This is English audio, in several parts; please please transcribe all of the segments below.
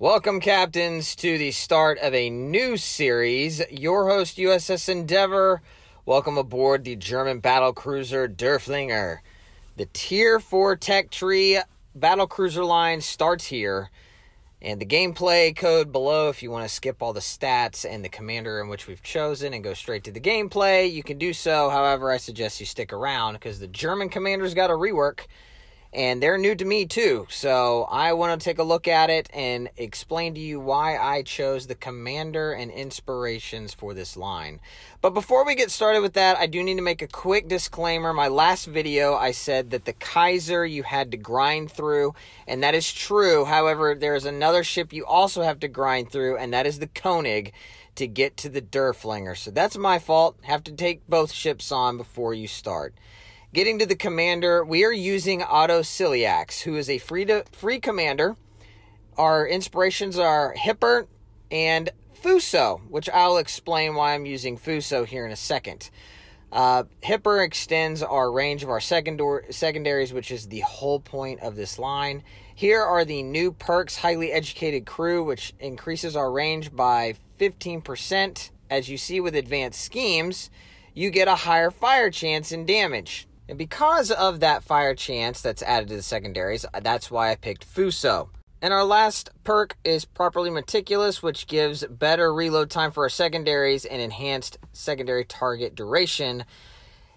Welcome, captains, to the start of a new series. Your host, USS Endeavor. Welcome aboard the German battlecruiser Derfflinger. The Tier 4 tech tree battlecruiser line starts here. And the gameplay code below, if you want to skip all the stats and the commander in which we've chosen and go straight to the gameplay, you can do so. However, I suggest you stick around because the German commander's got a rework. And they're new to me too, so I want to take a look at it and explain to you why I chose the commander and inspirations for this line. But before we get started with that, I do need to make a quick disclaimer. My last video, I said that the Kaiser you had to grind through, and that is true. However, there's another ship you also have to grind through, and that is the Koenig to get to the Derfflinger. So that's my fault. Have to take both ships on before you start. Getting to the commander, we are using Auto Ciliax, who is a free commander. Our inspirations are Hipper and Fuso, which I'll explain why I'm using Fuso here in a second. Hipper extends our range of our secondaries, which is the whole point of this line. Here are the new perks, Highly Educated Crew, which increases our range by 15%. As you see with advanced schemes, you get a higher fire chance and damage. And because of that fire chance that's added to the secondaries, that's why I picked Fuso. And our last perk is Properly Meticulous, which gives better reload time for our secondaries and enhanced secondary target duration.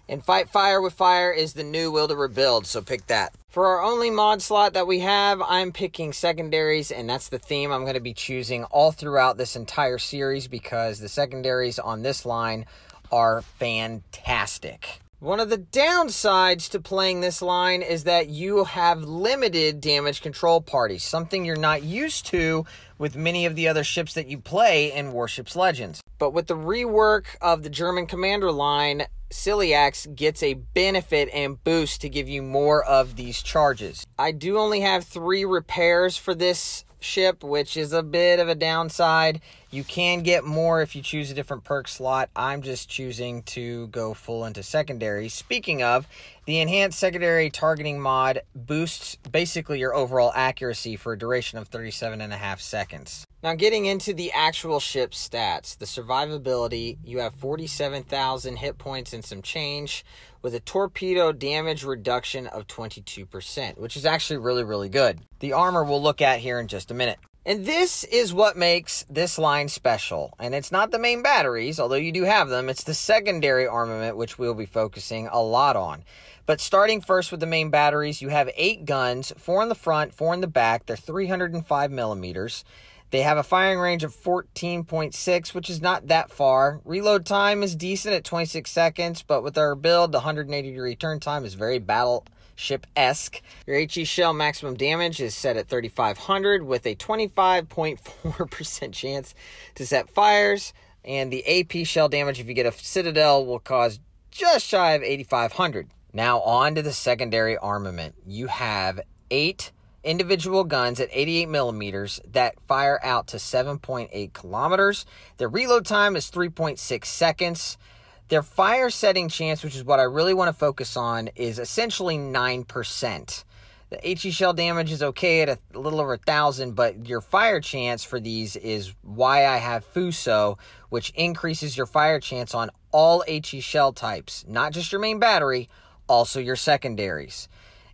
And Fight Fire with Fire is the new Will to Rebuild, so pick that. For our only mod slot that we have, I'm picking secondaries, and that's the theme I'm going to be choosing all throughout this entire series because the secondaries on this line are fantastic. One of the downsides to playing this line is that you have limited damage control parties, something you're not used to with many of the other ships that you play in Warships Legends. But with the rework of the German commander line, Ciliax gets a benefit and boost to give you more of these charges. I do only have 3 repairs for this ship, which is a bit of a downside. You can get more if you choose a different perk slot. I'm just choosing to go full into secondary. Speaking of, the enhanced secondary targeting mod boosts basically your overall accuracy for a duration of 37.5 seconds. Now getting into the actual ship stats, the survivability, you have 47,000 hit points and some change with a torpedo damage reduction of 22%, which is actually really good. The armor we'll look at here in just a minute. And this is what makes this line special. And it's not the main batteries, although you do have them. It's the secondary armament, which we'll be focusing a lot on. But starting first with the main batteries, you have 8 guns, 4 in the front, 4 in the back. They're 305 millimeters. They have a firing range of 14.6, which is not that far. Reload time is decent at 26 seconds, but with our build, the 180-degree turn time is very battleship-esque. Your HE shell maximum damage is set at 3,500 with a 25.4% chance to set fires. And the AP shell damage, if you get a Citadel, will cause just shy of 8,500. Now on to the secondary armament. You have 8 individual guns at 88 millimeters that fire out to 7.8 kilometers. Their reload time is 3.6 seconds. Their fire setting chance, which is what I really want to focus on, is essentially 9%. The HE shell damage is okay at a little over 1,000, but your fire chance for these is why I have Fuso, which increases your fire chance on all HE shell types, not just your main battery, also your secondaries.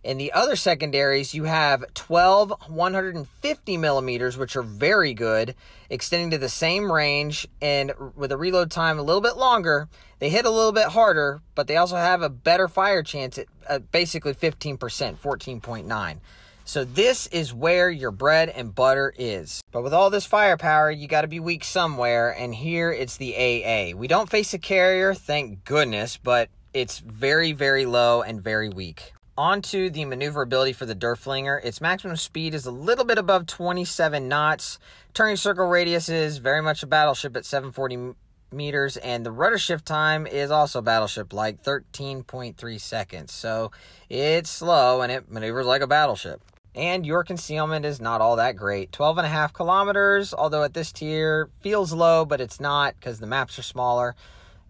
In the other secondaries, you have 12 150 millimeters, which are very good, extending to the same range, and with a reload time a little bit longer. They hit a little bit harder, but they also have a better fire chance at basically 15%, 14.9. So this is where your bread and butter is. But with all this firepower, you got to be weak somewhere, and here it's the AA. We don't face a carrier, thank goodness, but it's very low and very weak. Onto the maneuverability for the Derfflinger. Its maximum speed is a little bit above 27 knots. Turning circle radius is very much a battleship at 740 meters. And the rudder shift time is also battleship-like, 13.3 seconds. So it's slow and it maneuvers like a battleship. And your concealment is not all that great. 12.5 kilometers, although at this tier feels low, but it's not because the maps are smaller.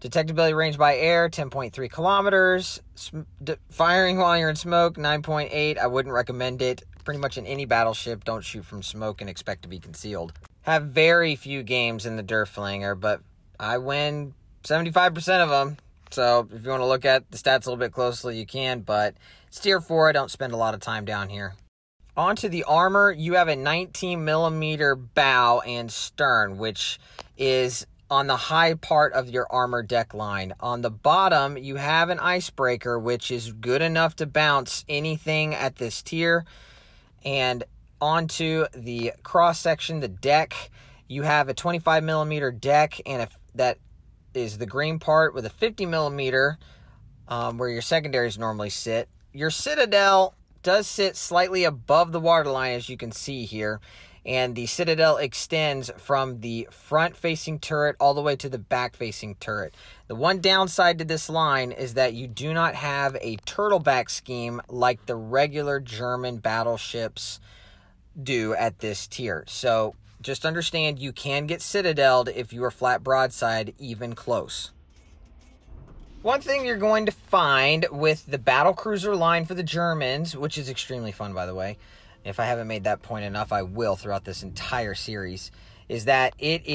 Detectability range by air, 10.3 kilometers. Firing while you're in smoke, 9.8. I wouldn't recommend it. pretty much in any battleship, don't shoot from smoke and expect to be concealed. Have very few games in the Derfflinger, but I win 75% of them. So if you want to look at the stats a little bit closely, you can, but it's tier 4. I don't spend a lot of time down here. Onto the armor, you have a 19 millimeter bow and stern, which is on the high part of your armor deck line. On the bottom, you have an icebreaker, which is good enough to bounce anything at this tier. And onto the cross section, the deck, you have a 25 millimeter deck, and that is the green part with a 50 millimeter where your secondaries normally sit. Your citadel does sit slightly above the waterline, as you can see here, and the citadel extends from the front-facing turret all the way to the back-facing turret. The one downside to this line is that you do not have a turtleback scheme like the regular German battleships do at this tier. So just understand you can get citadeled if you are flat broadside, even close. One thing you're going to find with the Battlecruiser line for the Germans, which is extremely fun, by the way, if I haven't made that point enough, I will throughout this entire series, is that it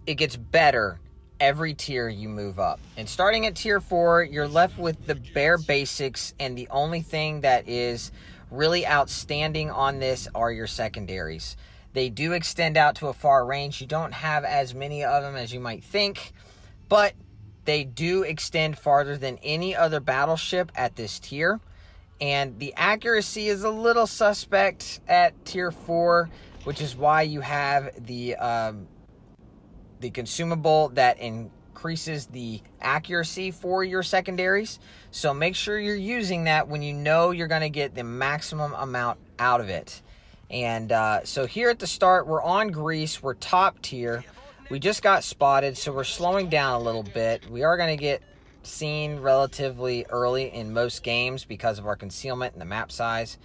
gets better every tier you move up. And starting at tier 4, you're left with the bare basics, and the only thing that is really outstanding on this are your secondaries. They do extend out to a far range. You don't have as many of them as you might think, but they do extend farther than any other battleship at this tier. And the accuracy is a little suspect at tier 4, which is why you have the consumable that increases the accuracy for your secondaries. So make sure you're using that when you know you're going to get the maximum amount out of it. And so here at the start, we're on Greece. We're top tier. We just got spotted, so we're slowing down a little bit. We are going to get seen relatively early in most games because of our concealment and the map size.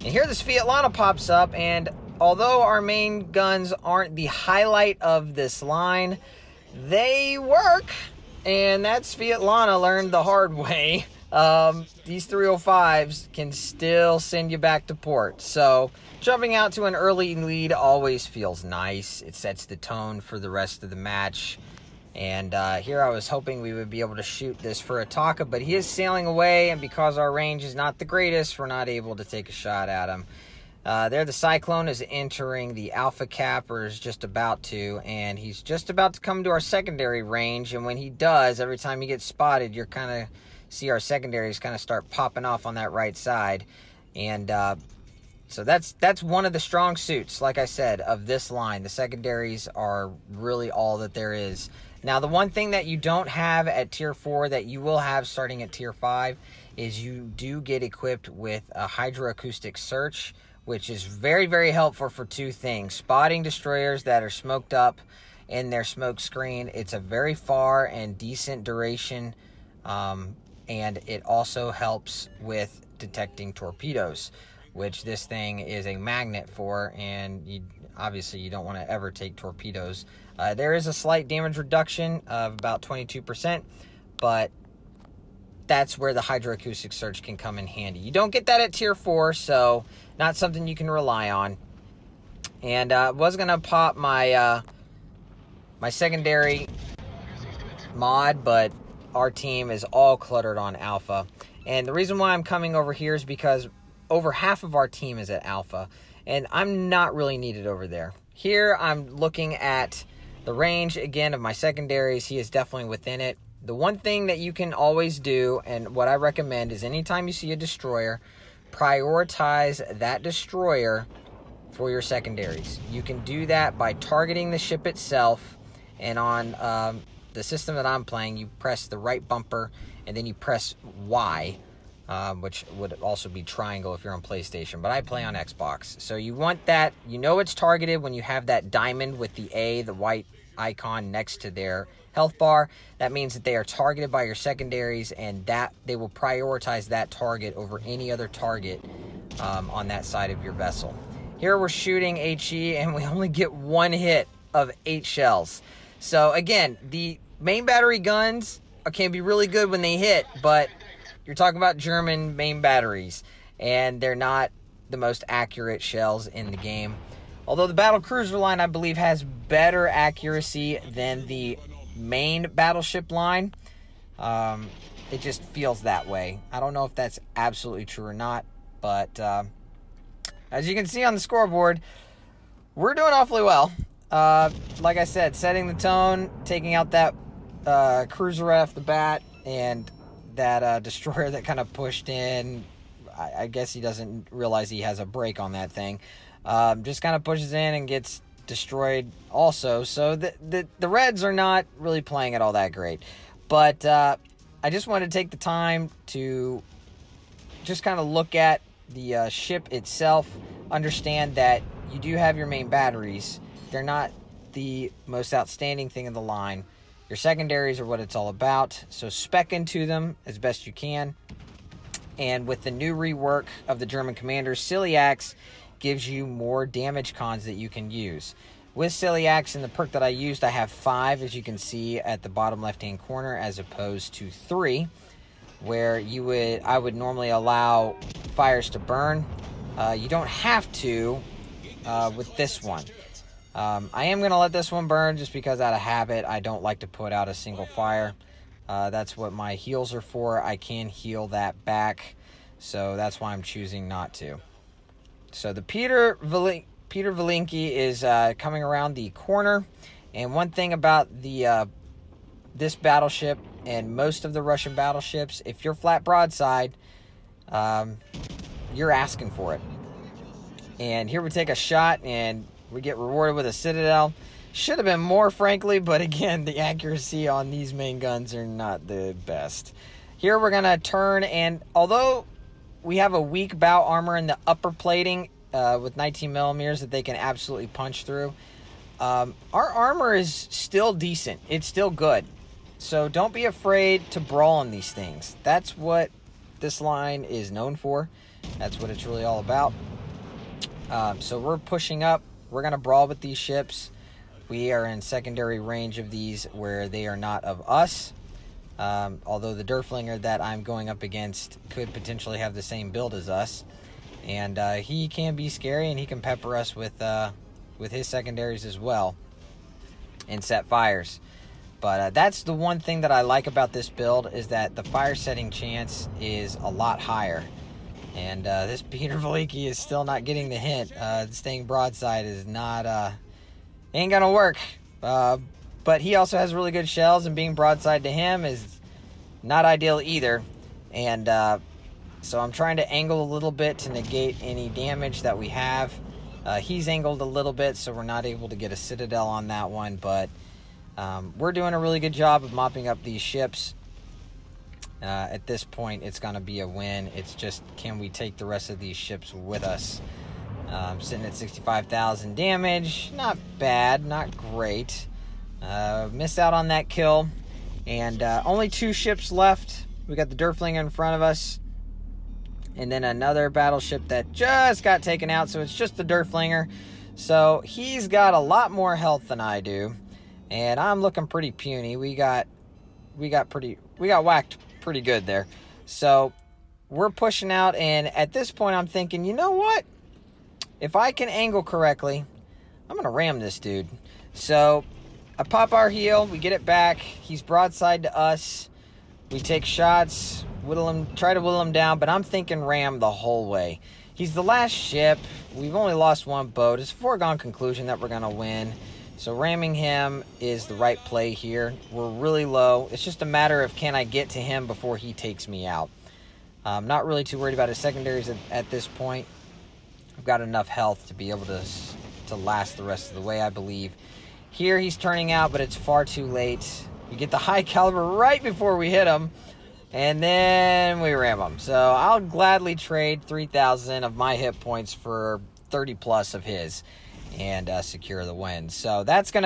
And here this Svetlana pops up, and although our main guns aren't the highlight of this line, they work, and that Svetlana learned the hard way. These 305s can still send you back to port. So jumping out to an early lead always feels nice. It sets the tone for the rest of the match. And here I was hoping we would be able to shoot this for Ataka, but he is sailing away, and because our range is not the greatest, we're not able to take a shot at him. There the Cyclone is entering the Alpha Cap, or is just about to, and he's just about to come to our secondary range, and when he does, every time he gets spotted, you're kind of see our secondaries kind of start popping off on that right side. And so that's one of the strong suits, like I said, of this line. The secondaries are really all that there is. Now, the one thing that you don't have at tier 4 that you will have starting at tier 5 is you do get equipped with a hydroacoustic search, which is very, very helpful for two things. Spotting destroyers that are smoked up in their smoke screen. It's a very far and decent duration, and it also helps with detecting torpedoes, which this thing is a magnet for, and obviously you don't want to ever take torpedoes. There is a slight damage reduction of about 22%, but that's where the hydroacoustic search can come in handy. You don't get that at tier 4, so not something you can rely on. And I was going to pop my my secondary mod, but our team is all cluttered on Alpha. And the reason why I'm coming over here is because over half of our team is at Alpha, and I'm not really needed over there. Here I'm looking at the range, again, of my secondaries. He is definitely within it. The one thing that you can always do, and what I recommend, is anytime you see a destroyer, prioritize that destroyer for your secondaries. You can do that by targeting the ship itself, and on the system that I'm playing, you press the right bumper, and then you press Y, which would also be triangle if you're on PlayStation, but I play on Xbox. So you want that, you know it's targeted when you have that diamond with the A, the white icon next to their health bar. That means that they are targeted by your secondaries, and that they will prioritize that target over any other target on that side of your vessel. Here we're shooting HE, and we only get one hit of 8 shells. So again, the main battery guns can be really good when they hit, but you're talking about German main batteries, and they're not the most accurate shells in the game. Although the Battlecruiser line, I believe, has better accuracy than the main battleship line. It just feels that way. I don't know if that's absolutely true or not, but as you can see on the scoreboard, we're doing awfully well. Like I said, setting the tone, taking out that cruiser right off the bat, and that destroyer that kind of pushed in. I guess he doesn't realize he has a brake on that thing. Just kind of pushes in and gets destroyed also. So the Reds are not really playing it all that great. But I just wanted to take the time to just kind of look at the ship itself, understand that you do have your main batteries. They're not the most outstanding thing in the line. Your secondaries are what it's all about, so spec into them as best you can. And with the new rework of the German commanders, Ciliax gives you more damage cons that you can use. With Ciliax and the perk that I used, I have 5, as you can see at the bottom left-hand corner, as opposed to 3, where I would normally allow fires to burn. You don't have to with this one. I am going to let this one burn just because out of habit, I don't like to put out a single fire. That's what my heals are for. I can heal that back, so that's why I'm choosing not to. So the Peter Valinki is coming around the corner, and one thing about this battleship and most of the Russian battleships, if you're flat broadside, you're asking for it. And here we take a shot, and we get rewarded with a Citadel. Should have been more, frankly, but again, the accuracy on these main guns are not the best. Here we're going to turn, and although we have a weak bow armor in the upper plating with 19 millimeters that they can absolutely punch through, our armor is still decent. It's still good. So don't be afraid to brawl on these things. That's what this line is known for. That's what it's really all about. So we're pushing up. We're going to brawl with these ships. We are in secondary range of these where they are not of us. Although the Derfflinger that I'm going up against could potentially have the same build as us. And he can be scary, and he can pepper us with his secondaries as well and set fires. But that's the one thing that I like about this build, is that the fire setting chance is a lot higher. And this Peter Valinki is still not getting the hint. Staying broadside is not, ain't gonna work. But he also has really good shells, and being broadside to him is not ideal either. And so I'm trying to angle a little bit to negate any damage that we have. He's angled a little bit, so we're not able to get a Citadel on that one. But we're doing a really good job of mopping up these ships. At this point, it's going to be a win. It's just, can we take the rest of these ships with us? Sitting at 65,000 damage. Not bad, not great. Missed out on that kill. And only 2 ships left. We got the Derfflinger in front of us. And then another battleship that just got taken out. So it's just the Derfflinger. So he's got a lot more health than I do. And I'm looking pretty puny. We got whacked pretty good there. So we're pushing out, and at this point I'm thinking, you know what? If I can angle correctly, I'm going to ram this dude. So I pop our heel, we get it back. He's broadside to us. We take shots, try to whittle him down, but I'm thinking ram the whole way. He's the last ship. We've only lost 1 boat. It's a foregone conclusion that we're going to win. So ramming him is the right play here. We're really low. It's just a matter of, can I get to him before he takes me out? I'm not really too worried about his secondaries at this point. I've got enough health to be able to last the rest of the way, I believe. Here he's turning out, but it's far too late. We get the high caliber right before we hit him, and then we ram him. So I'll gladly trade 3,000 of my hit points for 30 plus of his, and secure the win. So that's a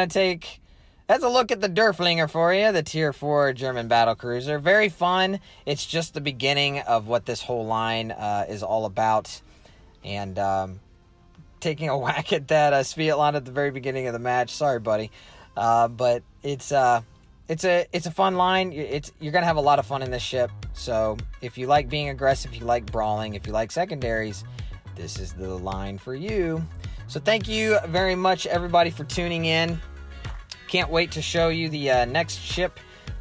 look at the Derfflinger for you, the Tier 4 German battlecruiser. Very fun. It's just the beginning of what this whole line is all about. And taking a whack at that Svetlana at the very beginning of the match. Sorry, buddy. But it's a fun line. You're going to have a lot of fun in this ship. So if you like being aggressive, if you like brawling, if you like secondaries, this is the line for you. So thank you very much, everybody, for tuning in. Can't wait to show you the next ship,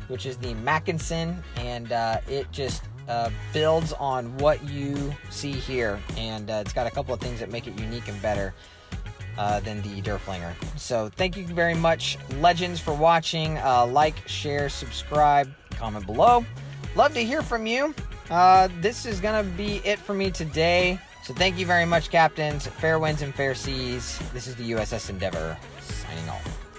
which is the Mackinson, and it just builds on what you see here, and it's got a couple of things that make it unique and better than the Derfflinger. So thank you very much, Legends, for watching. Like, share, subscribe, comment below. Love to hear from you. This is going to be it for me today. So thank you very much, Captains. Fair winds and fair seas. This is the USS Endeavor, signing off.